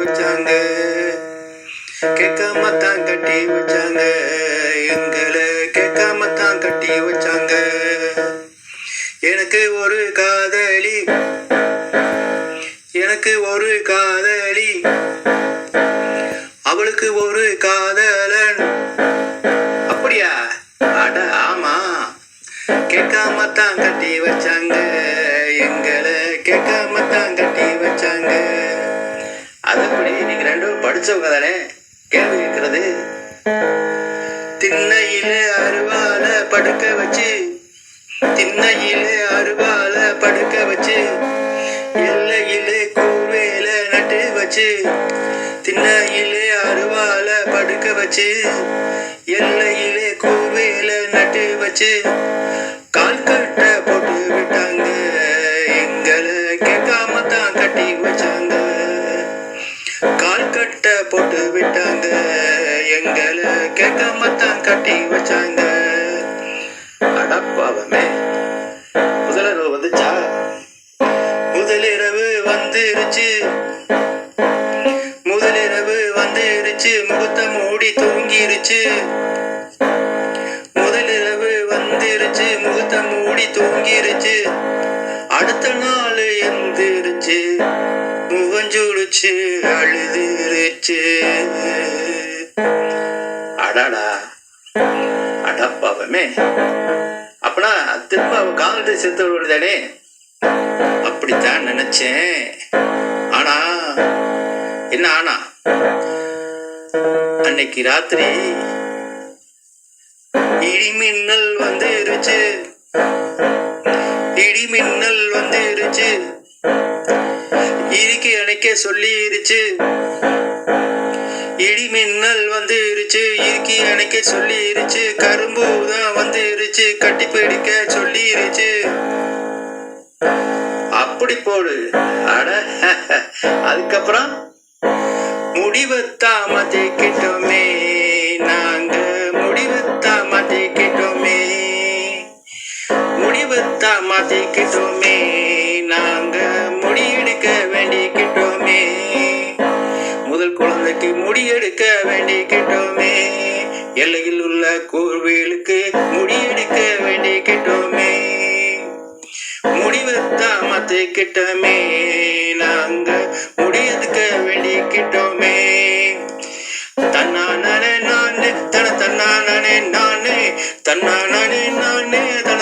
வச்சாங்க, கேட்காம தான் கட்டி வச்சாங்க, எங்களை கேட்காம தான் கட்டி வச்சாங்க. எனக்கு ஒரு காதலி, எனக்கு ஒரு காதலி, அவளுக்கு ஒரு காதலன். அப்படியா? அட ஆமா, கேட்காம தான் கட்டி வச்சாங்க, எங்களை கேட்காம தான் கட்டி வச்சாங்க. அதுபடி நீங்க ரெண்டும் படிச்சவங்க தானே கேள்வி கேட்கறது. திண்ணையில அருவால படுக்க வச்சு, திண்ணையில அருவால படுக்க வச்சு, எல்லையிலே கூர்வேல நட்டு வச்சு, திண்ணையிலே அருவால படுக்க வச்சு, எல்லையிலே கூர்வேல நட்டு வச்சு, கால் கட்ட போட்டு விட்டாங்க, எங்களை கேட்காம தான் கட்டி வச்சாங்க. கால் கட்ட போட்டு விட்டாங்க, எங்களை கேட்காம தான் கட்டி வச்சாங்க. அடப்பாவமே, முதலிரவு வந்துச்சா? முதலிரவு வந்துருச்சு, முதலிரவு வந்துருச்சு, முகத்தை மூடி தூங்கிருச்சு. முதலிரவு வந்துருச்சு, முகத்தை மூடி தூங்கிருச்சு. அடுத்த நாள் எந்திருச்சு, முகஞ்சுடுச்சு, அழுதுருச்சு. அடாடா, அடப்பாவமே, அப்பனா திரும்ப அவ காலத்து செத்து விடுதானே? அப்படித்தான் நினைச்சேன். ஆனா என்ன ஆனா, அன்னைக்கு ராத்திரி இடிமின்னல் வந்துருச்சு, இடிமின்னல் வந்துருச்சு, இறுக்கி அணைக்க சொல்லிருச்சு. இடிமின்னல் வந்துருச்சு, இறுக்கி அணைக்க சொல்லிருச்சு. கரும்புதான் வந்துருச்சு, கட்டி பிடிக்க சொல்லிருச்சு. அப்படி போடு. அட அதுக்கப்புறம் முடிவத்தா மாத்திக்கிட்டோமே, நாங்க முடிவத்தா மாத்திக்கிட்டோமே, முடிவத்தா மாத்திக்கிட்டோமே, நாங்க முடியெடுக்க வேண்டிக்கிட்டோமே, முதல் குழந்தைக்கு முடியெடுக்க வேண்டிக்கிட்டோமே, எல்லையில் உள்ள கோவிலுக்கு முடியெடுக்க வேண்டிக்கிட்டோமே, முடிவத்தா மாத்திக்கிட்டோமே, நாங்க முடியெடுக்க வேண்டிக்கிட்டோமே. தன்னானே நானே தன தன்னானே நானே, தன்னானே நானே தன